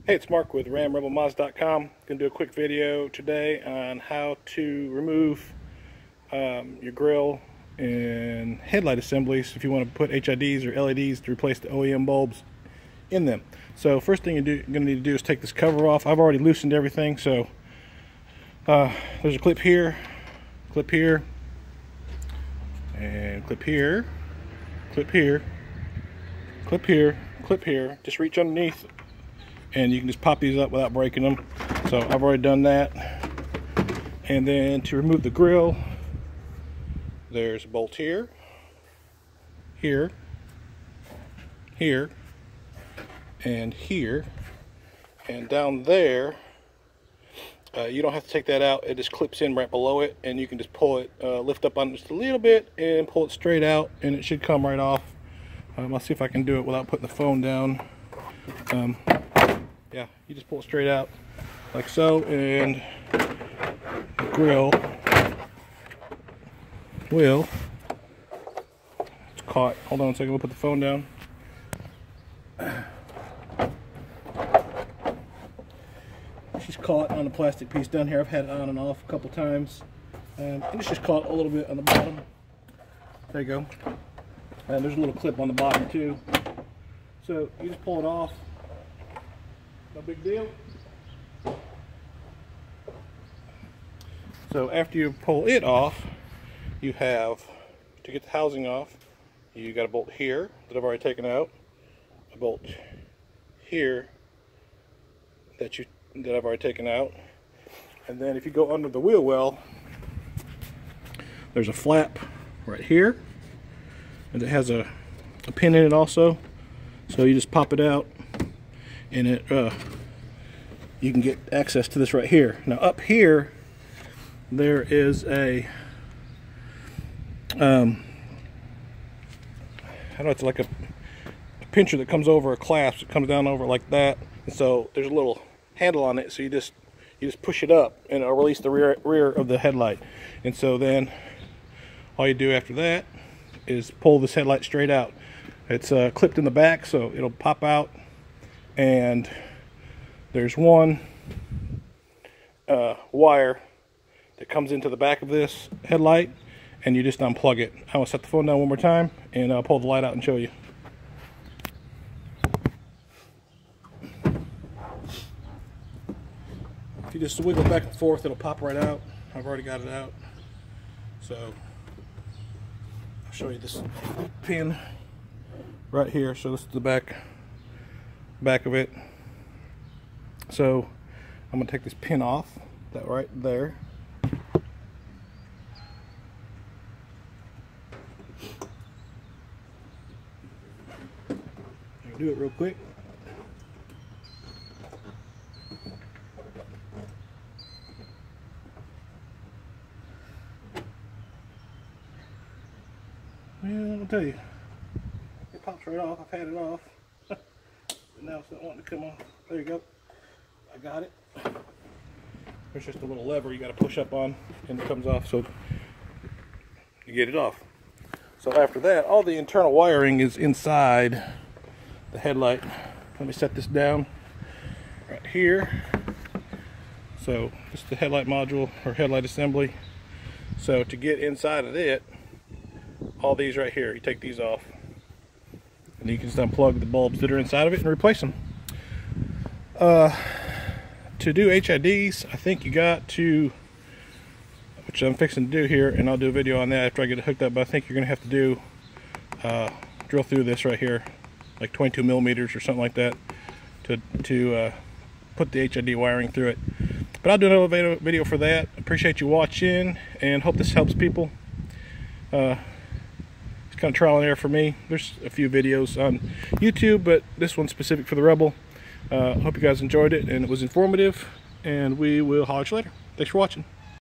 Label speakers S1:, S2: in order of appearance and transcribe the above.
S1: Hey, it's Mark with RamRebelMods.com. Gonna do a quick video today on how to remove your grill and headlight assemblies if you want to put HIDs or LEDs to replace the OEM bulbs in them. So first thing you're gonna need to do is take this cover off. I've already loosened everything, so there's a clip here, and clip here, clip here, clip here, clip here. Just reach underneath and you can just pop these up without breaking them. So I've already done that. And then to remove the grill, there's a bolt here, here, here, and here, and down there. You don't have to take that out. It just clips in right below it, and you can just pull it, lift up on it just a little bit and pull it straight out, and it should come right off. I'll see if I can do it without putting the phone down. Yeah, you just pull it straight out like so, and the grill will, it's caught. Hold on a second, we'll put the phone down. She's caught on a plastic piece down here. I've had it on and off a couple times, and it's just caught a little bit on the bottom. There you go. And there's a little clip on the bottom too. So you just pull it off. No big deal. So after you pull it off, you have, to get the housing off, you got a bolt here that I've already taken out, a bolt here that I've already taken out, and then if you go under the wheel well, there's a flap right here, and it has a pin in it also. So you just pop it out, and it you can get access to this right here. Now up here there is a I don't know, it's like a pincher that comes over a clasp. It comes down over like that, and so there's a little handle on it, so you just push it up and it'll release the rear of the headlight. And so then all you do after that is pull this headlight straight out. It's clipped in the back, so it'll pop out, and there's one wire that comes into the back of this headlight, and you just unplug it. I will set the phone down one more time, and I'll pull the light out and show you. If you just wiggle back and forth, it'll pop right out. I've already got it out. So I'll show you this pin right here. So this is the back of it. So I'm gonna take this pin off, that right there. I'll do it real quick. Well, I'll tell you, it pops right off. I've had it off, but now it's not wanting to come off. There you go. I got it. There's just a little lever you got to push up on, and it comes off, so you get it off. So after that, all the internal wiring is inside the headlight. Let me set this down right here. So this is the headlight module or headlight assembly. So to get inside of it, all these right here, you take these off, and you can just unplug the bulbs that are inside of it and replace them. To do HIDs, I think you got to, which I'm fixing to do here, and I'll do a video on that after I get it hooked up, but I think you're going to have to do, drill through this right here, like 22 millimeters or something like that, to put the HID wiring through it. But I'll do another video for that. Appreciate you watching, and hope this helps people. It's kind of trial and error for me. There's a few videos on YouTube, but this one's specific for the Rebel. Hope you guys enjoyed it and it was informative, and we will holler at you later. Thanks for watching.